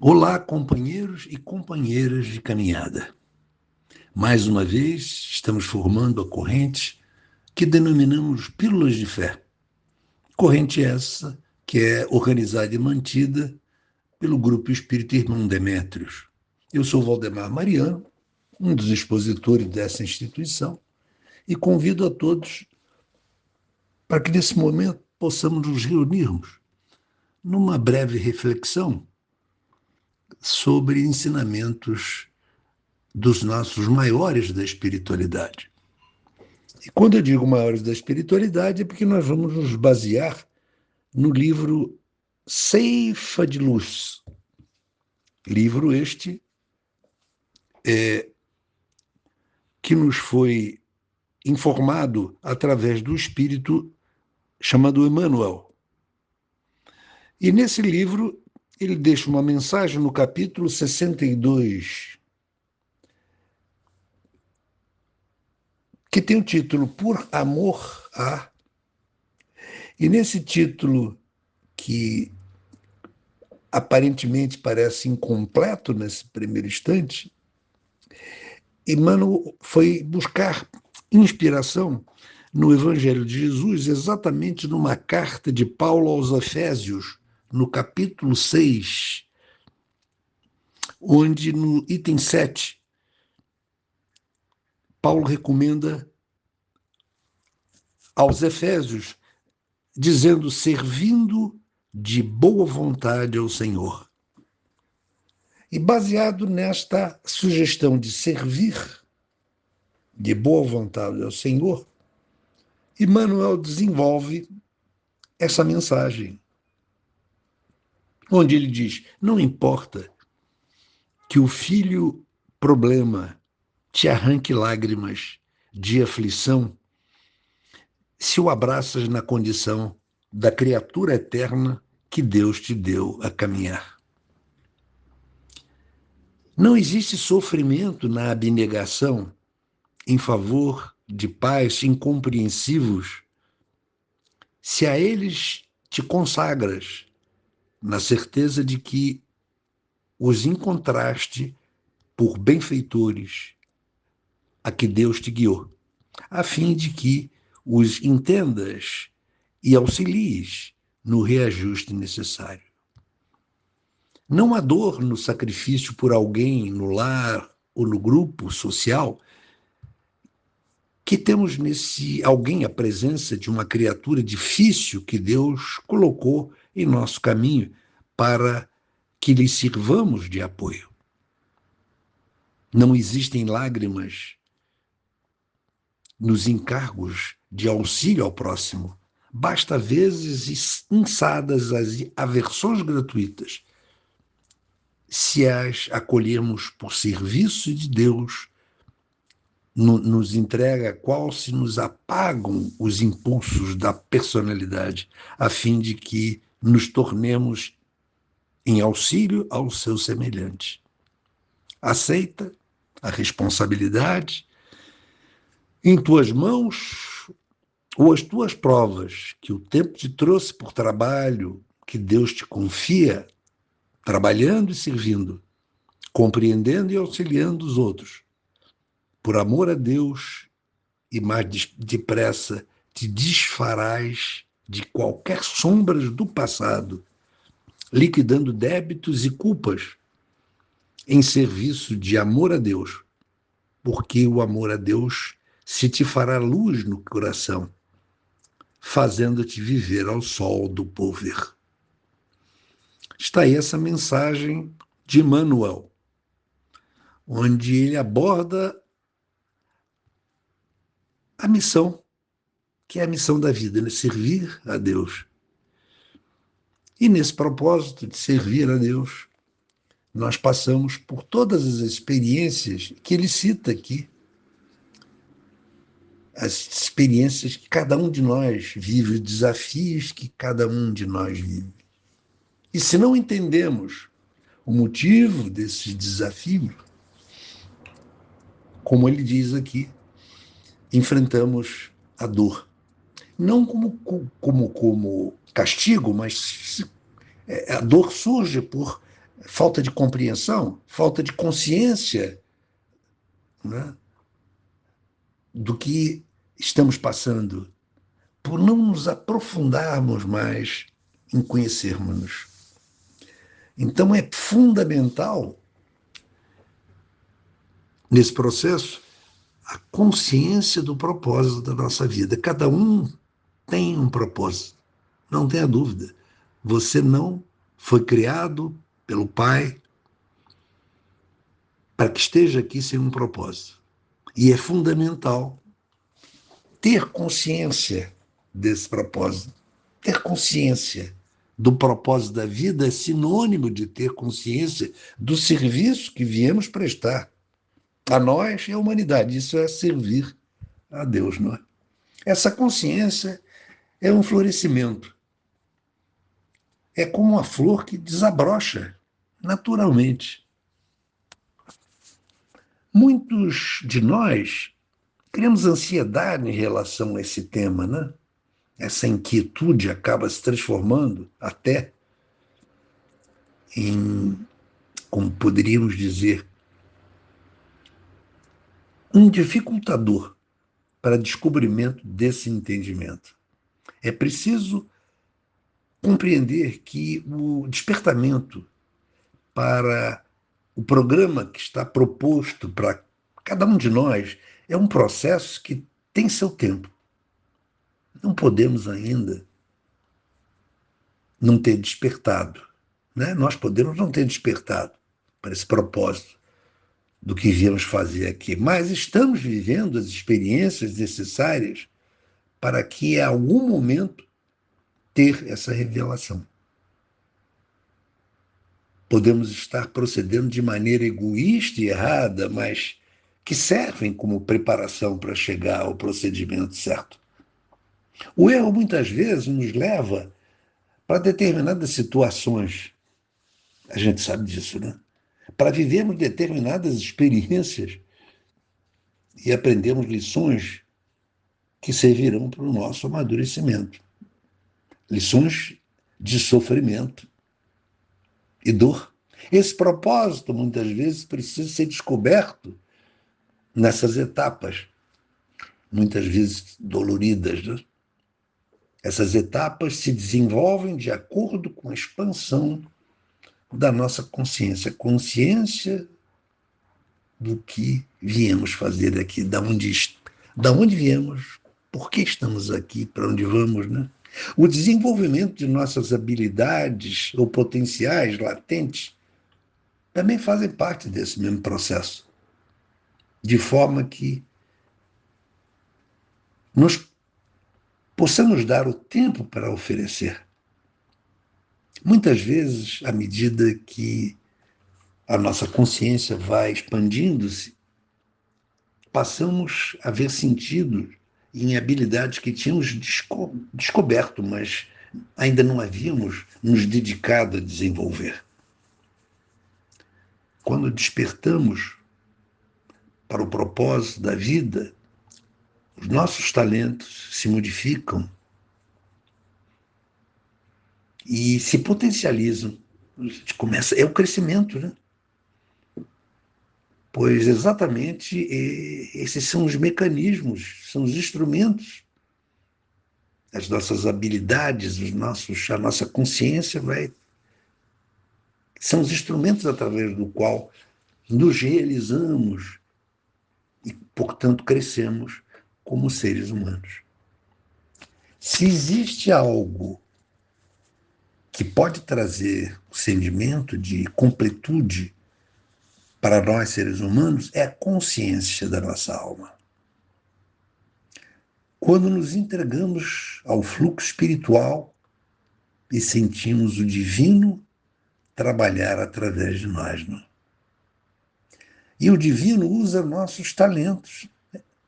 Olá, companheiros e companheiras de caminhada. Mais uma vez, estamos formando a corrente que denominamos Pílulas de Fé. Corrente essa que é organizada e mantida pelo Grupo Espírita Irmão Demétrios. Eu sou Valdemar Mariano, um dos expositores dessa instituição, e convido a todos para que nesse momento possamos nos reunirmos numa breve reflexão sobre ensinamentos dos nossos maiores da espiritualidade. E quando eu digo maiores da espiritualidade é porque nós vamos nos basear no livro Ceifa de Luz. Livro este que nos foi informado através do espírito chamado Emmanuel. E nesse livro ele deixa uma mensagem no capítulo 62, que tem o título Por Amor a. E nesse título, que aparentemente parece incompleto nesse primeiro instante, Emmanuel foi buscar inspiração no Evangelho de Jesus, exatamente numa carta de Paulo aos Efésios, no capítulo 6, onde no item 7, Paulo recomenda aos Efésios, dizendo: servindo de boa vontade ao Senhor. E baseado nesta sugestão de servir de boa vontade ao Senhor, Emmanuel desenvolve essa mensagem, onde ele diz: não importa que o filho problema te arranque lágrimas de aflição, se o abraças na condição da criatura eterna que Deus te deu a caminhar. Não existe sofrimento na abnegação em favor de pais incompreensivos, se a eles te consagras, na certeza de que os encontraste por benfeitores a que Deus te guiou, a fim de que os entendas e auxilies no reajuste necessário. Não há dor no sacrifício por alguém no lar ou no grupo social que temos nesse alguém a presença de uma criatura difícil que Deus colocou em nosso caminho para que lhe sirvamos de apoio. Não existem lágrimas nos encargos de auxílio ao próximo. Basta vezes insadas as aversões gratuitas, se as acolhermos por serviço de Deus, nos entrega qual se nos apagam os impulsos da personalidade, a fim de que nos tornemos em auxílio ao seu semelhante. Aceita a responsabilidade em tuas mãos ou as tuas provas que o tempo te trouxe por trabalho que Deus te confia, trabalhando e servindo, compreendendo e auxiliando os outros. Por amor a Deus, e mais depressa te desfarás de qualquer sombras do passado, liquidando débitos e culpas em serviço de amor a Deus, porque o amor a Deus se te fará luz no coração, fazendo-te viver ao sol do porvir. Está aí essa mensagem de Emmanuel, onde ele aborda a missão, que é a missão da vida, né? Servir a Deus. E nesse propósito de servir a Deus, nós passamos por todas as experiências que ele cita aqui, as experiências que cada um de nós vive, os desafios que cada um de nós vive. E se não entendemos o motivo desses desafios, como ele diz aqui, enfrentamos a dor. Não como castigo, mas a dor surge por falta de compreensão, falta de consciência, né, do que estamos passando, por não nos aprofundarmos mais em conhecermos-nos. Então é fundamental, nesse processo, a consciência do propósito da nossa vida. Cada um tem um propósito, não tenha dúvida. Você não foi criado pelo Pai para que esteja aqui sem um propósito. E é fundamental ter consciência desse propósito. Ter consciência do propósito da vida é sinônimo de ter consciência do serviço que viemos prestar a nós e à humanidade. Isso é servir a Deus, não é? Essa consciência é um florescimento. É como uma flor que desabrocha naturalmente. Muitos de nós criamos ansiedade em relação a esse tema, né? Essa inquietude acaba se transformando até em, como poderíamos dizer, um dificultador para descobrimento desse entendimento. É preciso compreender que o despertamento para o programa que está proposto para cada um de nós é um processo que tem seu tempo. Não podemos ainda não ter despertado, né? Nós podemos não ter despertado para esse propósito do que viemos fazer aqui, mas estamos vivendo as experiências necessárias para que, em algum momento, ter essa revelação. Podemos estar procedendo de maneira egoísta e errada, mas que servem como preparação para chegar ao procedimento certo. O erro, muitas vezes, nos leva para determinadas situações. A gente sabe disso, né? Para vivermos determinadas experiências e aprendermos lições que servirão para o nosso amadurecimento. Lições de sofrimento e dor. Esse propósito, muitas vezes, precisa ser descoberto nessas etapas, muitas vezes doloridas, né? Essas etapas se desenvolvem de acordo com a expansão da nossa consciência, consciência do que viemos fazer aqui, da onde viemos, por que estamos aqui, para onde vamos, né? O desenvolvimento de nossas habilidades ou potenciais latentes também fazem parte desse mesmo processo, de forma que nos possamos dar o tempo para oferecer. Muitas vezes, à medida que a nossa consciência vai expandindo-se, passamos a ver sentido em habilidades que tínhamos descoberto, mas ainda não havíamos nos dedicado a desenvolver. Quando despertamos para o propósito da vida, os nossos talentos se modificam e se potencializam. A gente começa, é o crescimento, né? Pois exatamente esses são os mecanismos, são os instrumentos, as nossas habilidades, a nossa consciência são os instrumentos através do qual nos realizamos e, portanto, crescemos como seres humanos. Se existe algo que pode trazer o sentimento de completude para nós, seres humanos, é a consciência da nossa alma. Quando nos entregamos ao fluxo espiritual e sentimos o divino trabalhar através de nós. Não? E o divino usa nossos talentos,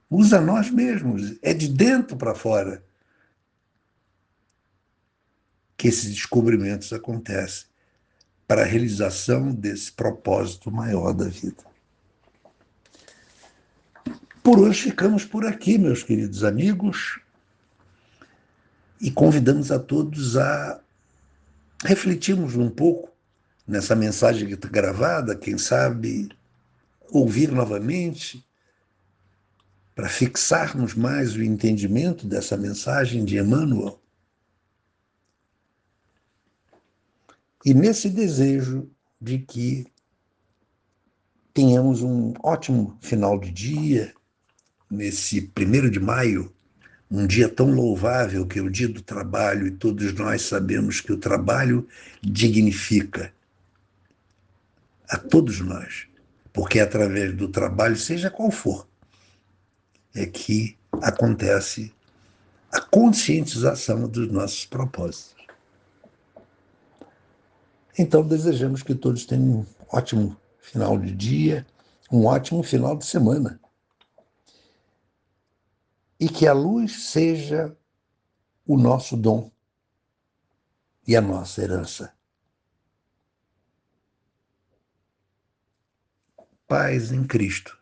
usa nós mesmos, é de dentro para fora que esses descobrimentos acontecem para a realização desse propósito maior da vida. Por hoje ficamos por aqui, meus queridos amigos, e convidamos a todos a refletirmos um pouco nessa mensagem que está gravada, quem sabe ouvir novamente, para fixarmos mais o entendimento dessa mensagem de Emmanuel. E nesse desejo de que tenhamos um ótimo final de dia, nesse 1º de maio, um dia tão louvável que é o dia do trabalho, e todos nós sabemos que o trabalho dignifica a todos nós, porque é através do trabalho, seja qual for, é que acontece a conscientização dos nossos propósitos. Então, desejamos que todos tenham um ótimo final de dia, um ótimo final de semana. E que a luz seja o nosso dom e a nossa herança. Paz em Cristo.